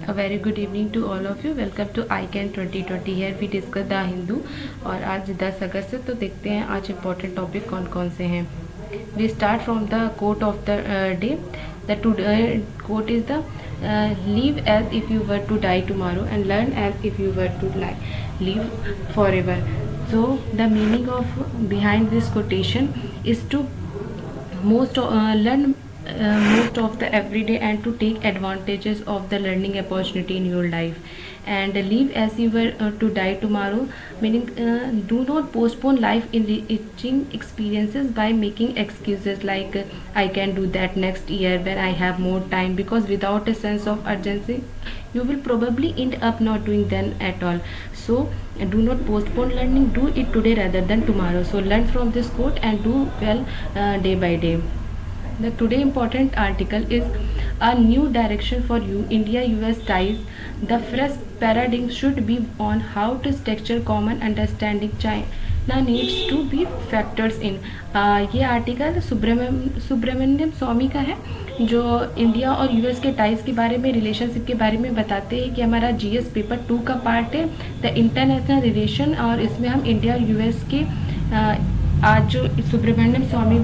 A very good evening to all of you. Welcome to ICANN 2020. Here we discuss the Hindu. और आज 10 अगस्त है तो देखते हैं आज इम्पोर्टेंट टॉपिक कौन कौन से हैं. We start from the quote of the day. The quote is the live as if you were to die tomorrow and learn as if you were to live forever. So the meaning of behind this quotation is to learn most of the everyday and to take advantages of the learning opportunity in your life and live as you were to die tomorrow, meaning do not postpone life enriching experiences by making excuses like I can do that next year when I have more time, because without a sense of urgency you will probably end up not doing them at all. So do not postpone learning, do it today rather than tomorrow. So learn from this quote and do well day by day. The today important article is a new direction for you India-US ties. The fresh paradigm should be on how to structure common understanding China needs to be factors in. ये article Subramaniam स्वामी का है जो India और US के ties के बारे में, relationship के बारे में बताते हैं कि हमारा जीएस पेपर 2 का पार्ट है द इंटरनेशनल रिलेशन, और इसमें हम इंडिया और यूएस के आज जो सुब्रमण्यम स्वामी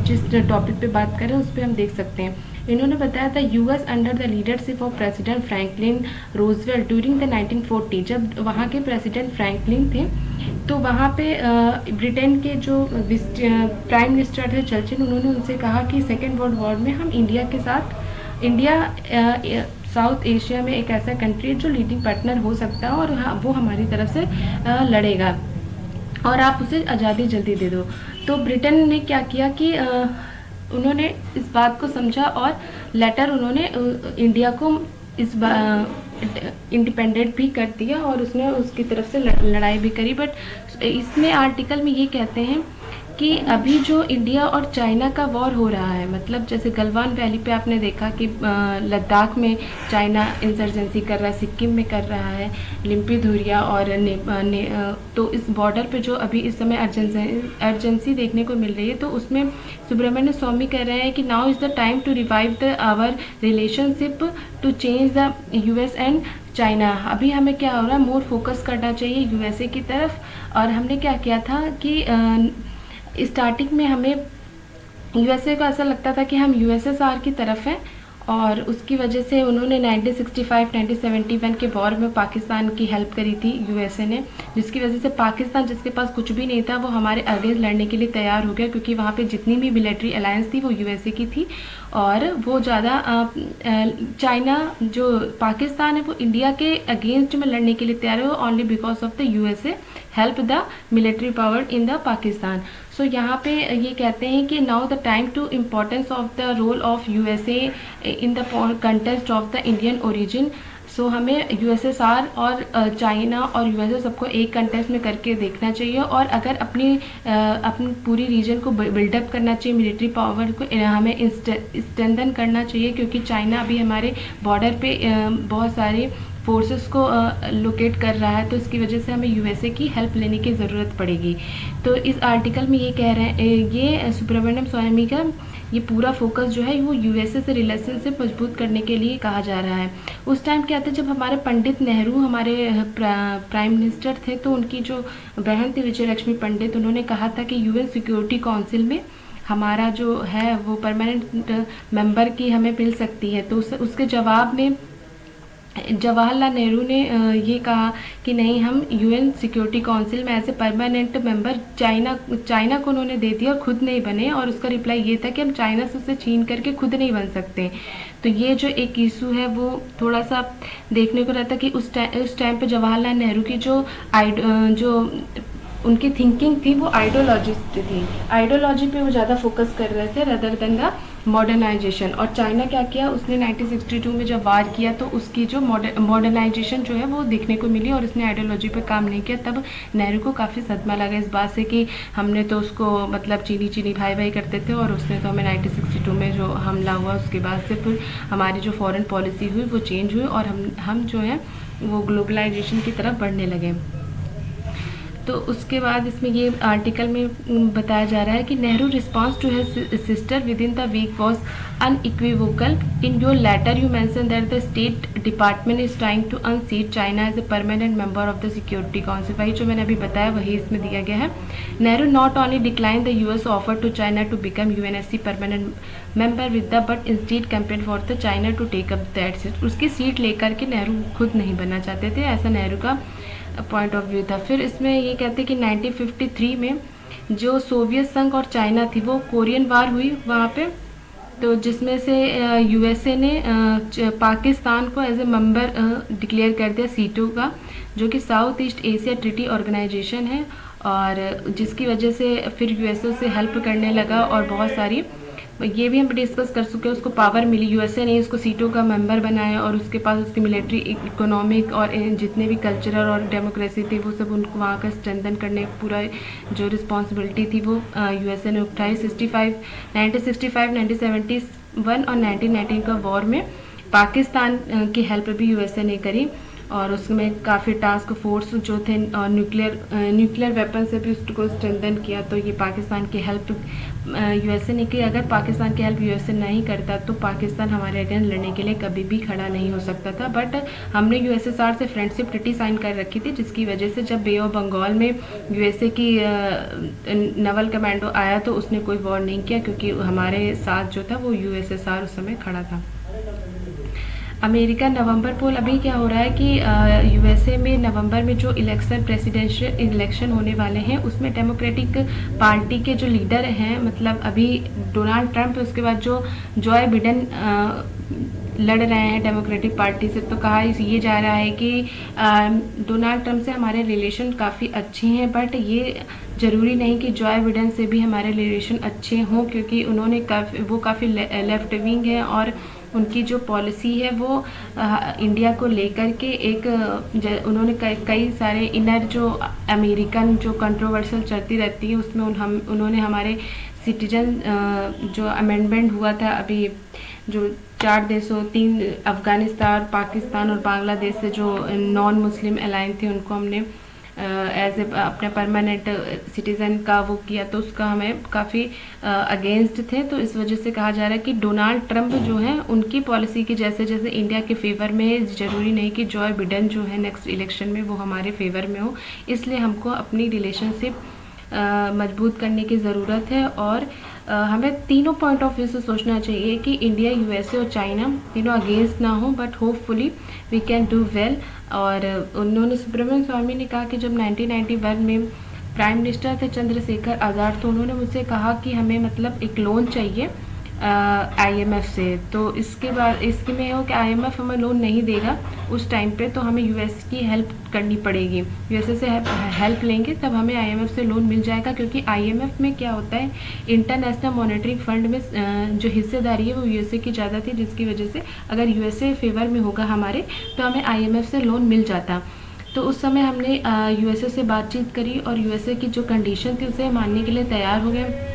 जिस टॉपिक पे बात कर रहे हैं उस पर हम देख सकते हैं. इन्होंने बताया था US under the leadership of president Franklin Roosevelt during the 1940. जब वहाँ के प्रेसिडेंट फ्रैंकलिन थे तो वहाँ पे ब्रिटेन के जो प्राइम मिनिस्टर थे चर्चिल, उन्होंने उनसे कहा कि सेकेंड वर्ल्ड वॉर में हम इंडिया के साथ, इंडिया साउथ एशिया में एक ऐसा कंट्री है जो लीडिंग पार्टनर हो सकता है और वो हमारी तरफ से लड़ेगा और आप उसे आज़ादी जल्दी दे दो. तो ब्रिटेन ने क्या किया कि उन्होंने इस बात को समझा और लेटर उन्होंने इंडिया को इस इंडिपेंडेंट भी कर दिया और उसने उसकी तरफ से लड़ाई भी करी. बट इसमें आर्टिकल में ये कहते हैं कि अभी जो इंडिया और चाइना का वॉर हो रहा है, मतलब जैसे गलवान वैली पे आपने देखा कि लद्दाख में चाइना इंसर्जेंसी कर रहा है, सिक्किम में कर रहा है, लिम्पी धुरिया और तो इस बॉर्डर पे जो अभी इस समय अर्जेंसी देखने को मिल रही है, तो उसमें सुब्रमण्य स्वामी कह रहे हैं कि now is the time to revive the our relationship to change the US and China. अभी हमें क्या हो रहा है, मोर फोकस करना चाहिए यूएसए की तरफ. और हमने क्या किया था कि स्टार्टिंग में हमें यूएसए को ऐसा लगता था कि हम यूएसएसआर की तरफ हैं और उसकी वजह से उन्होंने 1965-1971 के वॉर में पाकिस्तान की हेल्प करी थी यूएसए ने, जिसकी वजह से पाकिस्तान जिसके पास कुछ भी नहीं था वो हमारे अगेंस्ट लड़ने के लिए तैयार हो गया, क्योंकि वहाँ पे जितनी भी मिलिट्री अलायंस थी वो यूएसए की थी और वो ज़्यादा चाइना जो पाकिस्तान है वो इंडिया के अगेंस्ट में लड़ने के लिए तैयार है only because of the USA help the military power in the Pakistan. So यहाँ पे ये कहते हैं कि now the time to importance of the role of USA in the contest of the Indian origin. So हमें यूएसएसआर और China और USA सबको एक कंटेस्ट में करके देखना चाहिए और अगर अपनी पूरी रीजन को बिल्डअप करना चाहिए, मिलिट्री पावर को हमें स्ट्रेंथन करना चाहिए, क्योंकि चाइना अभी हमारे बॉर्डर पे बहुत सारे फोर्सेस को लोकेट कर रहा है, तो इसकी वजह से हमें यूएसए की हेल्प लेने की ज़रूरत पड़ेगी. तो इस आर्टिकल में ये कह रहे हैं, ये सुब्रमण्यम स्वामी का ये पूरा फोकस जो है वो यूएसए से रिलेशनशिप मजबूत करने के लिए कहा जा रहा है. उस टाइम क्या था, जब हमारे पंडित नेहरू हमारे प्राइम मिनिस्टर थे, तो उनकी जो बहन थी विजय लक्ष्मी पंडित, उन्होंने कहा था कि यूएन सिक्योरिटी काउंसिल में हमारा जो है वो परमानेंट मेंबर की हमें मिल सकती है. तो उसके जवाब में जवाहरलाल नेहरू ने ये कहा कि नहीं, हम यूएन सिक्योरिटी काउंसिल में as a permanent member China को उन्होंने दे दिया और खुद नहीं बने. और उसका रिप्लाई ये था कि हम चाइना से उसे छीन करके खुद नहीं बन सकते. तो ये जो एक इशू है वो थोड़ा सा देखने को रहता कि उस टाइम पे जवाहरलाल नेहरू की जो उनकी थिंकिंग थी वो आइडियोलॉजिस्ट थी, आइडियोलॉजी पे वो ज़्यादा फोकस कर रहे थे रदर देन द मॉडर्नाइजेशन. और चाइना क्या किया, उसने 1962 में जब वार किया तो उसकी जो मॉडर्नाइजेशन जो है वो देखने को मिली और उसने आइडियोलॉजी पे काम नहीं किया. तब नेहरू को काफ़ी सदमा लगा इस बात से कि हमने तो उसको मतलब चीनी भाई करते थे और उसने तो हमें 1962 में जो हमला हुआ उसके बाद से फिर हमारी जो फॉरेन पॉलिसी हुई वो चेंज हुई और हम जो है वो ग्लोबलाइजेशन की तरफ बढ़ने लगे. तो उसके बाद इसमें ये आर्टिकल में बताया जा रहा है कि Nehru response to his sister within the week was unequivocal. In your letter you mentioned that the State Department is trying to unseat China as a permanent member of the Security Council. वही जो मैंने अभी बताया वही इसमें दिया गया है. Nehru not only declined the US offer to China to become UNSC permanent member with the but instead campaigned for the China to take up that seat. उसकी सीट लेकर के नेहरू खुद नहीं बनना चाहते थे, ऐसा नेहरू का पॉइंट ऑफ व्यू था. फिर इसमें ये कहते हैं कि 1953 में जो सोवियत संघ और चाइना थी वो कोरियन वार हुई वहाँ पे, तो जिसमें से यूएसए ने पाकिस्तान को एज ए मेंबर डिक्लेयर कर दिया सीटों का, जो कि South East Asia Treaty Organization है, और जिसकी वजह से फिर यूएसए से हेल्प करने लगा और बहुत सारी, ये भी हम डिस्कस कर चुके हैं, उसको पावर मिली, यूएसए ने इसको सीटों का मेंबर बनाया और उसके पास उसकी मिलिट्री, इकोनॉमिक और जितने भी कल्चरल और डेमोक्रेसी थी वो सब उनको वहाँ का स्ट्रेंथन करने पूरा जो रिस्पॉन्सिबिलिटी थी वो यूएसए ने उठाई. 1965, 1971 और 1919 का वॉर में पाकिस्तान की हेल्प भी यूएसए ने करी, और उसमें काफ़ी टास्क फोर्स जो थे और न्यूक्लियर वेपन से भी उसको स्ट्रेंथन किया. तो ये पाकिस्तान की हेल्प यूएसए ने की. अगर पाकिस्तान की हेल्प यूएसए नहीं करता तो पाकिस्तान हमारे अगेंस्ट लड़ने के लिए कभी भी खड़ा नहीं हो सकता था. बट हमने यूएसएसआर से फ्रेंडशिप ट्रीटी साइन कर रखी थी, जिसकी वजह से जब बे ऑफ बंगाल में यूएसए की नवल कमांडो आया तो उसने कोई वॉर नहीं किया, क्योंकि हमारे साथ जो था वो यूएसएसआर उस समय खड़ा था. अमेरिका नवंबर पोल, अभी क्या हो रहा है कि यूएसए में नवंबर में जो प्रेसिडेंशियल इलेक्शन होने वाले हैं उसमें डेमोक्रेटिक पार्टी के जो लीडर हैं, मतलब अभी डोनाल्ड ट्रंप, उसके बाद जो जॉय बिडेन लड़ रहे हैं डेमोक्रेटिक पार्टी से, तो कहा ये जा रहा है कि डोनाल्ड ट्रंप से हमारे रिलेशन काफ़ी अच्छे हैं, बट ये ज़रूरी नहीं कि जॉय बिडेन से भी हमारे रिलेशन अच्छे हों, क्योंकि उन्होंने काफ़ी लेफ्ट विंग है और उनकी जो पॉलिसी है वो इंडिया को लेकर के एक उन्होंने कई सारे इनर जो अमेरिकन जो कंट्रोवर्शियल चलती रहती है उसमें उन्होंने हमारे सिटीजन जो अमेंडमेंट हुआ था अभी, जो 4 देशों 3 अफ़गानिस्तान, पाकिस्तान और बांग्लादेश से जो नॉन मुस्लिम अलाइन थे उनको हमने एज ए अपने परमानेंट सिटीज़न का वो किया, तो उसका हमें काफ़ी अगेंस्ट थे. तो इस वजह से कहा जा रहा है कि डोनाल्ड ट्रंप जो है उनकी पॉलिसी की जैसे जैसे इंडिया के फेवर में, ज़रूरी नहीं कि जॉय बिडेन जो है नेक्स्ट इलेक्शन में वो हमारे फेवर में हो. इसलिए हमको अपनी रिलेशनशिप मजबूत करने की ज़रूरत है, और हमें तीनों पॉइंट ऑफ व्यू से सोचना चाहिए कि इंडिया, यूएसए और चाइना तीनों अगेंस्ट ना हो, but hopefully we can do well. और उन्होंने, सुब्रमण्यम स्वामी ने कहा कि जब 1991 में प्राइम मिनिस्टर थे चंद्रशेखर आज़ाद, तो उन्होंने मुझसे कहा कि हमें मतलब एक लोन चाहिए आईएमएफ से. तो इसके बाद इसके में हो कि आईएमएफ हमें लोन नहीं देगा उस टाइम पे, तो हमें यूएस की हेल्प करनी पड़ेगी, यूएसए से हेल्प लेंगे तब हमें आईएमएफ से लोन मिल जाएगा. क्योंकि आईएमएफ में क्या होता है, इंटरनेशनल मॉनेटरी फंड में जो हिस्सेदारी है वो यूएसए की ज़्यादा थी, जिसकी वजह से अगर यूएसए फेवर में होगा हमारे तो हमें आईएमएफ से लोन मिल जाता. तो उस समय हमने यूएसए से बातचीत करी और यूएसए की जो कंडीशन थी उसे मानने के लिए तैयार हो गए.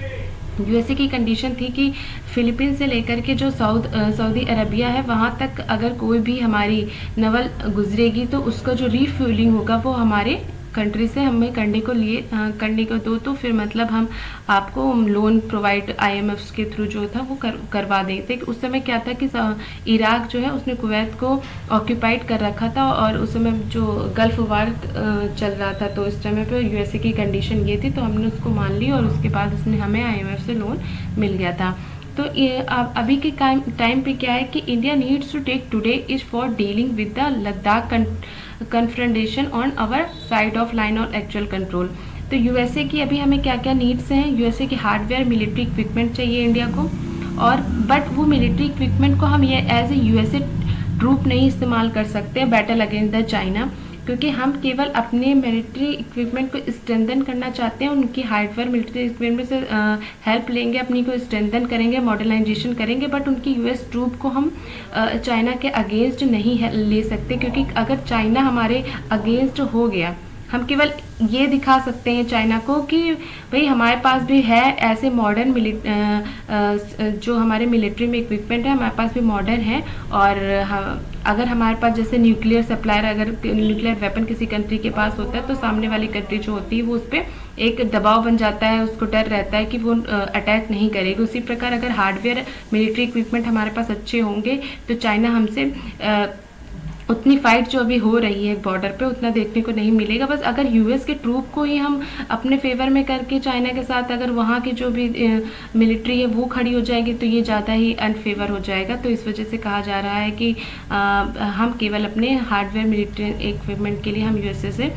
यूएसए की कंडीशन थी कि फिलीपींस से लेकर के जो सऊदी अरबिया है वहाँ तक अगर कोई भी हमारी नवल गुजरेगी तो उसका जो रीफ्यूलिंग होगा वो हमारे कंट्री से हमें करने को दो, तो फिर मतलब हम आपको लोन प्रोवाइड आईएमएफ के थ्रू जो था वो करवा देते. उस समय क्या था कि इराक जो है उसने कुवैत को ऑक्यूपाइड कर रखा था और उस समय जो गल्फ वार चल रहा था, तो इस समय पे यूएसए की कंडीशन ये थी, तो हमने उसको मान ली और उसके बाद उसने हमें आईएमएफ से लोन मिल गया था. तो अभी के टाइम पे क्या है कि India needs to take today is for dealing with the Ladakh confrontation on our side of line और एक्चुअल कंट्रोल. तो यूएसए की अभी हमें क्या क्या नीड्स हैं, यूएसए की हार्डवेयर मिलिट्री इक्विपमेंट चाहिए इंडिया को, और बट वो मिलिट्री इक्विपमेंट को हम ये एज ए यूएसए ट्रूप नहीं इस्तेमाल कर सकते बैटल अगेंस्ट द चाइना, क्योंकि हम केवल अपने मिलिट्री इक्विपमेंट को स्ट्रेंथन करना चाहते हैं. उनकी हार्डवेयर मिलिट्री इक्विपमेंट से हेल्प लेंगे, अपनी को स्ट्रेंथन करेंगे, मॉडर्नाइजेशन करेंगे, बट उनकी यूएस ट्रूप को हम चाइना के अगेंस्ट नहीं ले सकते, क्योंकि अगर चाइना हमारे अगेंस्ट हो गया हम केवल ये दिखा सकते हैं चाइना को कि भाई हमारे पास भी है ऐसे मॉडर्न जो हमारे मिलिट्री में इक्विपमेंट है, हमारे पास भी मॉडर्न है। और अगर हमारे पास जैसे न्यूक्लियर सप्लायर, अगर न्यूक्लियर वेपन किसी कंट्री के पास होता है तो सामने वाली कंट्री जो होती है वो उस पर एक दबाव बन जाता है, उसको डर रहता है कि वो अटैक नहीं करेगी। उसी प्रकार अगर हार्डवेयर मिलिट्री इक्विपमेंट हमारे पास अच्छे होंगे तो चाइना हमसे उतनी फाइट जो अभी हो रही है बॉर्डर पे उतना देखने को नहीं मिलेगा। बस अगर यूएस के ट्रूप को ही हम अपने फेवर में करके चाइना के साथ अगर वहाँ की जो भी मिलिट्री है वो खड़ी हो जाएगी तो ये ज़्यादा ही अनफेवर हो जाएगा। तो इस वजह से कहा जा रहा है कि हम केवल अपने हार्डवेयर मिलिट्री इक्विपमेंट के लिए हम यूएसए से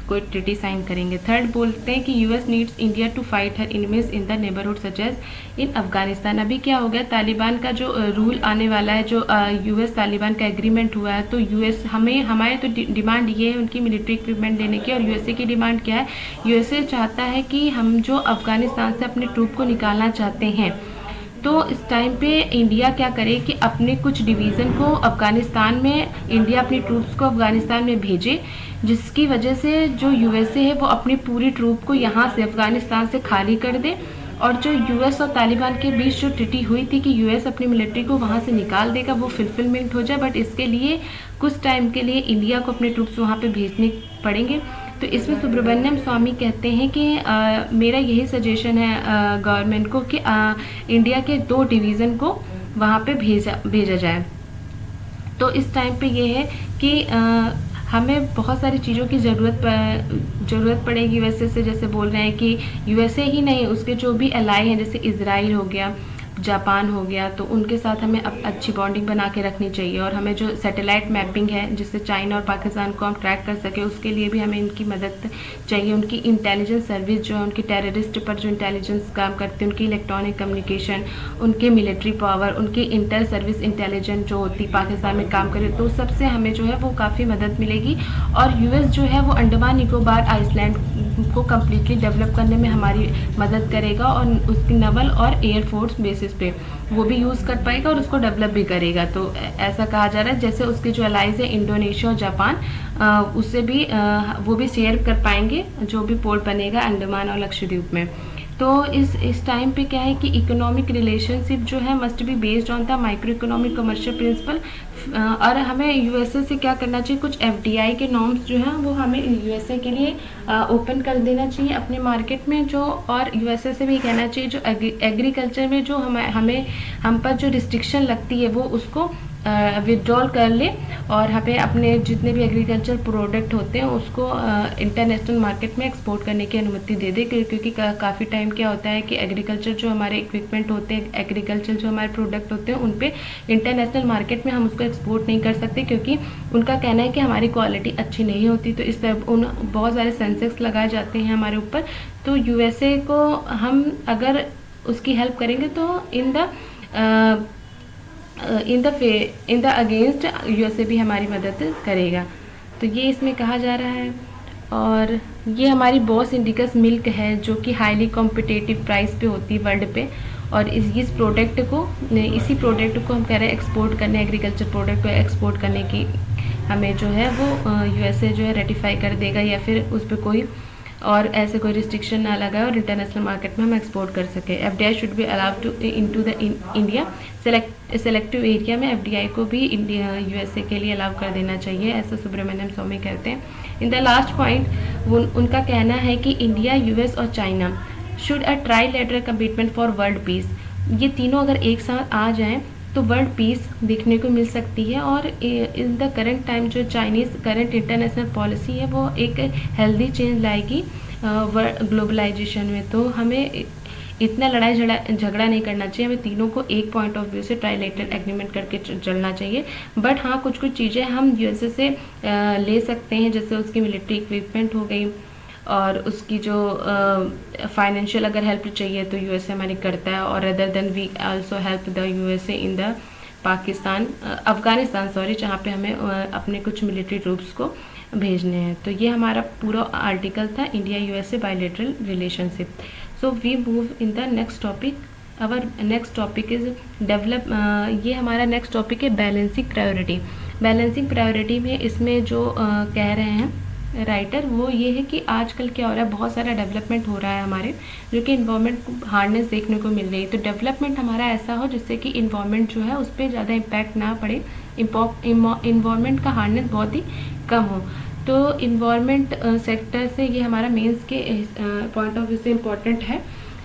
कोई ट्रीटी साइन करेंगे। थर्ड बोलते हैं कि US needs India to fight her enemies in the neighbourhood such as in Afghanistan. अभी क्या हो गया, तालिबान का जो रूल आने वाला है, जो यूएस तालिबान का एग्रीमेंट हुआ है, तो यूएस हमारे तो डिमांड ये है उनकी मिलिट्री इक्विपमेंट देने की, और यूएसए की डिमांड क्या है, यूएसए चाहता है कि हम जो अफगानिस्तान से अपने ट्रूप को निकालना चाहते हैं तो इस टाइम पे इंडिया क्या करे कि अपने कुछ डिवीज़न को अफ़गानिस्तान में, इंडिया अपनी ट्रूप्स को अफ़गानिस्तान में भेजे, जिसकी वजह से जो यूएसए है वो अपनी पूरी ट्रूप को यहाँ से अफ़गानिस्तान से खाली कर दे। और जो यूएस और तालिबान के बीच जो ट्रीटी हुई थी कि यूएस अपनी मिलिट्री को वहाँ से निकाल देगा, वो फुलफिलमेंट हो जाए। बट इसके लिए कुछ टाइम के लिए इंडिया को अपने ट्रूप्स वहाँ पे भेजने पड़ेंगे। तो इसमें सुब्रमण्यम स्वामी कहते हैं कि मेरा यही सजेशन है गवर्नमेंट को कि इंडिया के 2 डिवीज़न को वहाँ पे भेजा जाए। तो इस टाइम पे ये है कि हमें बहुत सारी चीज़ों की ज़रूरत पड़ेगी यूएसए से। जैसे बोल रहे हैं कि यूएसए ही नहीं, उसके जो भी अलाई हैं, जैसे इजराइल हो गया, जापान हो गया, तो उनके साथ हमें अब अच्छी बॉन्डिंग बना के रखनी चाहिए। और हमें जो सैटेलाइट मैपिंग है जिससे चाइना और पाकिस्तान को हम ट्रैक कर सके, उसके लिए भी हमें इनकी मदद चाहिए। उनकी इंटेलिजेंस सर्विस जो है, उनकी टेररिस्ट पर जो इंटेलिजेंस काम करती है, उनकी इलेक्ट्रॉनिक कम्युनिकेशन, उनके मिलिट्री पावर, उनकी इंटर सर्विस इंटेलिजेंस जो होती पाकिस्तान में काम करे, तो सबसे हमें जो है वो काफ़ी मदद मिलेगी। और यूएस जो है वो अंडमान निकोबार आइसलैंड को कम्प्लीटली डेवलप करने में हमारी मदद करेगा, और उसकी नवल और एयरफोर्स बेसिस पे वो भी यूज़ कर पाएगा और उसको डेवलप भी करेगा। तो ऐसा कहा जा रहा है जैसे उसके जो अलाइज है इंडोनेशिया और जापान, उससे भी वो भी शेयर कर पाएंगे जो भी पोर्ट बनेगा अंडमान और लक्षद्वीप में। तो इस टाइम पे क्या है कि इकोनॉमिक रिलेशनशिप जो है must be based on the micro economic commercial principle. और हमें यूएसए से क्या करना चाहिए, कुछ एफडीआई के नॉर्म्स जो हैं वो हमें यूएसए के लिए ओपन कर देना चाहिए अपने मार्केट में जो। और यूएसए से भी कहना चाहिए जो एग्रीकल्चर में जो हम पर जो रिस्ट्रिक्शन लगती है वो उसको विड्रॉल कर ले, और हमें अपने जितने भी एग्रीकल्चर प्रोडक्ट होते हैं उसको इंटरनेशनल मार्केट में एक्सपोर्ट करने की अनुमति दे दे। क्योंकि काफ़ी टाइम क्या होता है कि एग्रीकल्चर जो हमारे इक्विपमेंट होते हैं, एग्रीकल्चर जो हमारे प्रोडक्ट होते हैं, उन पे इंटरनेशनल मार्केट में हम उसको एक्सपोर्ट नहीं कर सकते, क्योंकि उनका कहना है कि हमारी क्वालिटी अच्छी नहीं होती। तो इस तरह बहुत सारे सेंसेक्स लगाए जाते हैं हमारे ऊपर। तो यूएसए को हम अगर उसकी हेल्प करेंगे तो इन द अगेंस्ट यूएसए भी हमारी मदद करेगा। तो ये इसमें कहा जा रहा है। और ये हमारी बॉस इंडिकस मिल्क है जो कि हाईली कॉम्पिटिटिव प्राइस पे होती है वर्ल्ड पे, और इसी प्रोडक्ट को हम कह रहे हैं एक्सपोर्ट करने, एग्रीकल्चर प्रोडक्ट को एक्सपोर्ट करने की हमें जो है वो यूएसए जो है रेटिफाई कर देगा, या फिर उस पर कोई और ऐसे कोई रिस्ट्रिक्शन ना लगाए और इंटरनेशनल मार्केट में हम एक्सपोर्ट कर सके। FDI should be allowed to into the India. Selective area में एफडीआई को भी इंडिया यूएसए के लिए अलाउ कर देना चाहिए, ऐसा सुब्रमण्यम स्वामी कहते हैं। इन द लास्ट पॉइंट उनका कहना है कि इंडिया, यूएस और China should a trilateral commitment for world peace. ये तीनों अगर एक साथ आ जाएँ तो वर्ल्ड पीस देखने को मिल सकती है। और इन द करंट टाइम जो चाइनीज़ करंट इंटरनेशनल पॉलिसी है वो एक हेल्दी चेंज लाएगी ग्लोबलाइजेशन में। तो हमें इतना लड़ाई झगड़ा नहीं करना चाहिए, हमें तीनों को एक पॉइंट ऑफ व्यू से ट्राईलेटरल एग्रीमेंट करके चलना चाहिए। बट हाँ, कुछ चीज़ें हम यूएसए से ले सकते हैं, जैसे उसकी मिलिट्री इक्विपमेंट हो गई, और उसकी जो फाइनेंशियल अगर हेल्प चाहिए तो यूएसए हमारी करता है। और other than we also help the USA in the Afghanistan जहाँ पे हमें अपने कुछ मिलिट्री ट्रूप्स को भेजने हैं। तो ये हमारा पूरा आर्टिकल था India USA bilateral relationship. So we move in the next topic. Our next topic is ये हमारा नेक्स्ट टॉपिक है बैलेंसिंग प्रायोरिटी। बैलेंसिंग प्रायोरिटी में इसमें जो कह रहे हैं राइटर वो ये है कि आजकल क्या हो रहा है, बहुत सारा डेवलपमेंट हो रहा है हमारे, जो कि इन्वायरमेंट को हार्डनेस देखने को मिल रही है। तो डेवलपमेंट हमारा ऐसा हो जिससे कि इन्वायरमेंट जो है उस पर ज़्यादा इम्पैक्ट ना पड़े, इन्वायरमेंट का हार्डनेस बहुत ही कम हो। तो इन्वायरमेंट सेक्टर से ये हमारा मेंस के पॉइंट ऑफ व्यू से इम्पॉर्टेंट है।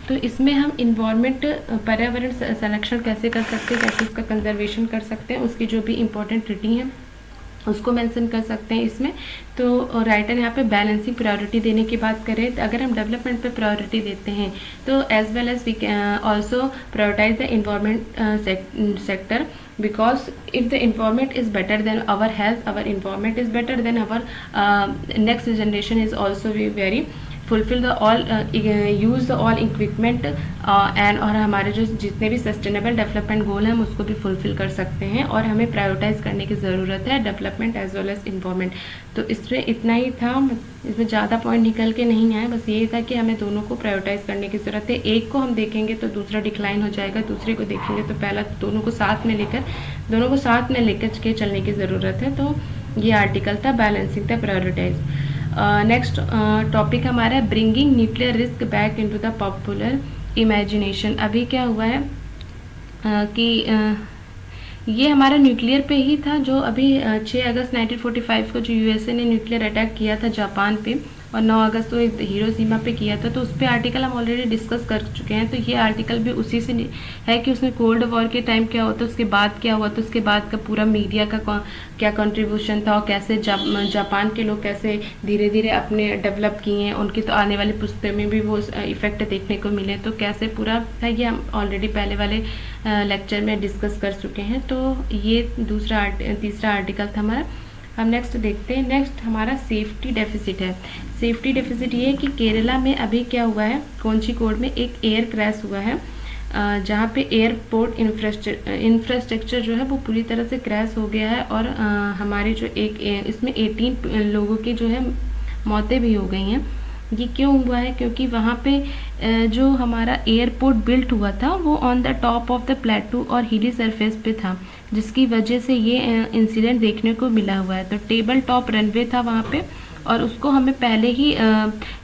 तो इसमें हम इन्वायरमेंट पर्यावरण संरक्षण कैसे कर सकते हैं, कैसे उसका कंजर्वेशन कर सकते हैं, उसकी जो भी इम्पोर्टेंट ट्रिटी हैं उसको मेंशन कर सकते हैं इसमें। तो राइटर यहाँ पे बैलेंसिंग प्रायोरिटी देने की बात करें, तो अगर हम डेवलपमेंट पे प्रायोरिटी देते हैं तो as well as we can also prioritise the environment sector, because if the environment is better than our health, our environment is better than our next generation is also be very fulfill the all use the all equipment and और हमारे जो जितने भी sustainable development goal हैं हम उसको भी fulfil कर सकते हैं। और हमें प्रायोरिटाइज करने की ज़रूरत है development as well as environment. तो इसमें इतना ही था, इसमें ज़्यादा पॉइंट निकल के नहीं आए, बस यही था कि हमें दोनों को प्रायोरिटाइज करने की ज़रूरत है। एक को हम देखेंगे तो दूसरा डिक्लाइन हो जाएगा, दूसरे को देखेंगे तो पहला, दोनों को साथ में लेकर के चलने की ज़रूरत है। तो ये आर्टिकल था balancing the prioritise. Next topic हमारा है bringing nuclear risk back into the popular imagination. अभी क्या हुआ है कि ये हमारा न्यूक्लियर पे ही था, जो अभी 6 अगस्त 1945 को जो यूएसए ने न्यूक्लियर अटैक किया था जापान पे, और 9 अगस्त को हिरोशिमा पे किया था। तो उस पर आर्टिकल हम ऑलरेडी डिस्कस कर चुके हैं। तो ये आर्टिकल भी उसी से है कि उसमें कोल्ड वॉर के टाइम क्या होता है, उसके बाद क्या हुआ, तो उसके बाद का पूरा मीडिया का क्या कंट्रीब्यूशन था, और कैसे जापान के लोग कैसे धीरे धीरे अपने डेवलप किए हैं, उनकी तो आने वाली पुस्तक में भी वो इफेक्ट देखने को मिले। तो कैसे पूरा था ये हम ऑलरेडी पहले वाले लेक्चर में डिस्कस कर चुके हैं। तो ये तीसरा आर्टिकल था हमारा। हम नेक्स्ट देखते हैं। नेक्स्ट हमारा सेफ्टी डेफिसिट है। सेफ्टी डेफिसिट ये है कि केरला में अभी क्या हुआ है, कोझिकोड में एक एयर क्रैश हुआ है, जहाँ पे एयरपोर्ट इंफ्रास्ट्रक्चर जो है वो पूरी तरह से क्रैश हो गया है। और हमारे जो इसमें 18 लोगों की जो है मौतें भी हो गई हैं। ये क्यों हुआ है, क्योंकि वहाँ पे जो हमारा एयरपोर्ट बिल्ट हुआ था वो on the top of the प्लेटू और हिली सरफेस पे था, जिसकी वजह से ये इंसिडेंट देखने को मिला हुआ है। तो टेबल टॉप रनवे था वहाँ पे, और उसको हमें पहले ही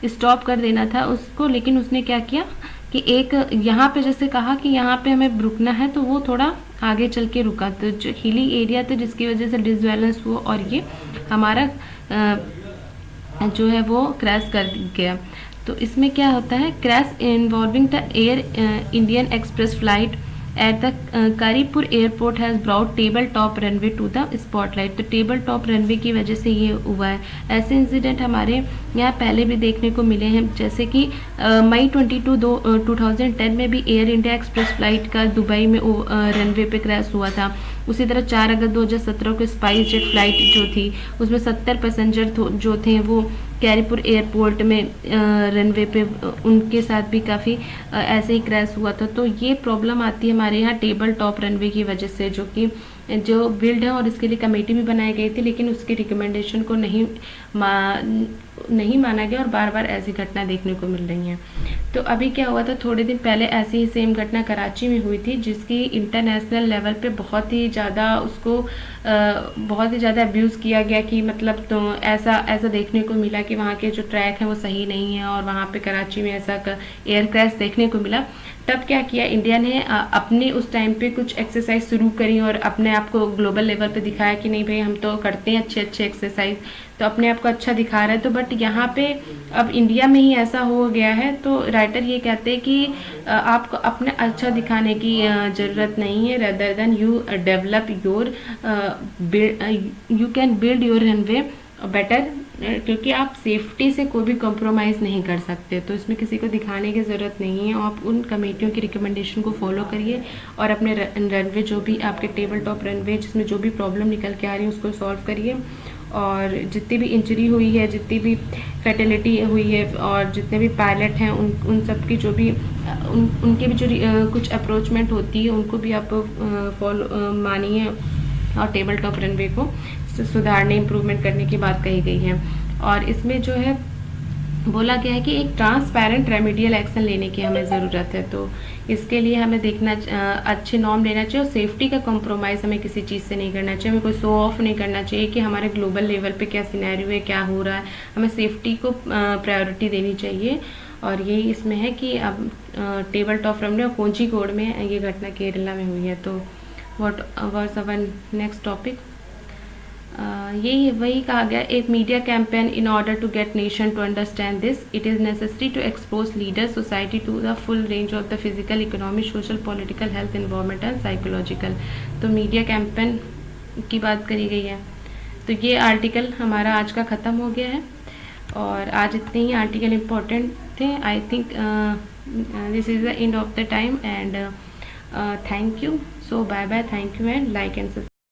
स्टॉप कर देना था उसको, लेकिन उसने क्या किया कि एक यहाँ पे जैसे कहा कि यहाँ पे हमें रुकना है, तो वो थोड़ा आगे चल के रुका। तो जो हिली एरिया था जिसकी वजह से डिसबैलेंस हुआ और ये हमारा जो है वो क्रैश कर गया। तो इसमें क्या होता है, crash involving the Air Indian Express flight at the Karipur airport has brought table top runway to the spotlight. तो टेबल टॉप रनवे की वजह से ये हुआ है। ऐसे इंसिडेंट हमारे यहाँ पहले भी देखने को मिले हैं, जैसे कि मई 22 2010 में भी एयर इंडिया एक्सप्रेस फ्लाइट का दुबई में रनवे पे क्रैश हुआ था। उसी तरह 4 अगस्त 2017 को स्पाइस जेट फ्लाइट जो थी उसमें 70 पैसेंजर जो थे वो कारीपुर एयरपोर्ट में रनवे पे, उनके साथ भी काफ़ी ऐसे ही क्रैश हुआ था। तो ये प्रॉब्लम आती है हमारे यहाँ टेबल टॉप रनवे की वजह से, जो बिल्ड है, और इसके लिए कमेटी भी बनाई गई थी, लेकिन उसकी रिकमेंडेशन को नहीं माना गया, और बार बार ऐसी घटना देखने को मिल रही हैं। तो अभी क्या हुआ था, थोड़े दिन पहले ऐसी ही सेम घटना कराची में हुई थी, जिसकी इंटरनेशनल लेवल पे बहुत ही ज़्यादा अब्यूज़ किया गया कि मतलब तो ऐसा देखने को मिला कि वहाँ के जो ट्रैक हैं वो सही नहीं है, और वहाँ पे कराची में ऐसा एयर क्रैश देखने को मिला। तब क्या किया इंडिया ने, अपने उस टाइम पे कुछ एक्सरसाइज शुरू करी और अपने आप को ग्लोबल लेवल पे दिखाया कि नहीं भाई हम तो करते हैं अच्छे एक्सरसाइज, तो अपने आप को अच्छा दिखा रहा है। तो बट यहाँ पे अब इंडिया में ही ऐसा हो गया है। तो राइटर ये कहते हैं कि आपको अपने अच्छा दिखाने की ज़रूरत नहीं है, rather than you develop your you can build your runway better, क्योंकि आप सेफ्टी से कोई भी कॉम्प्रोमाइज़ नहीं कर सकते। तो इसमें किसी को दिखाने की ज़रूरत नहीं है। आप उन कमेटियों की रिकमेंडेशन को फॉलो करिए और अपने रनवे जो भी आपके टेबल टॉप रनवे जिसमें जो भी प्रॉब्लम निकल के आ रही है उसको सॉल्व करिए। और जितनी भी इंजरी हुई है, जितनी भी फैटेलिटी हुई है, और जितने भी पायलट हैं उन सब की जो भी उनके भी जो कुछ अप्रोचमेंट होती है उनको भी आप फॉलो मानिए, और टेबल टॉप रनवे को सुधारने इम्प्रूवमेंट करने की बात कही गई है। और इसमें जो है बोला गया है कि एक ट्रांसपेरेंट रेमेडियल एक्शन लेने की हमें ज़रूरत है। तो इसके लिए हमें देखना अच्छे नॉर्म लेना चाहिए और सेफ्टी का कॉम्प्रोमाइज़ हमें किसी चीज़ से नहीं करना चाहिए। हमें कोई शो ऑफ नहीं करना चाहिए कि हमारे ग्लोबल लेवल पे क्या सिनेरियो है, क्या हो रहा है। हमें सेफ्टी को प्रायोरिटी देनी चाहिए। और यही इसमें है कि अब टेबल टॉप रमले और कोझिकोड में ये घटना केरला में हुई है। तो what was our next topic? यही वही कहा गया, एक media campaign in order to get nation to understand this it is necessary to expose leaders society to the full range of the physical, economic, social, political, health, environment and psychological. तो media campaign की बात करी गई है। तो ये article हमारा आज का ख़त्म हो गया है और आज इतने ही आर्टिकल इम्पोर्टेंट थे। I think this is the end of the time and thank you. So bye bye, thank you and like and subscribe.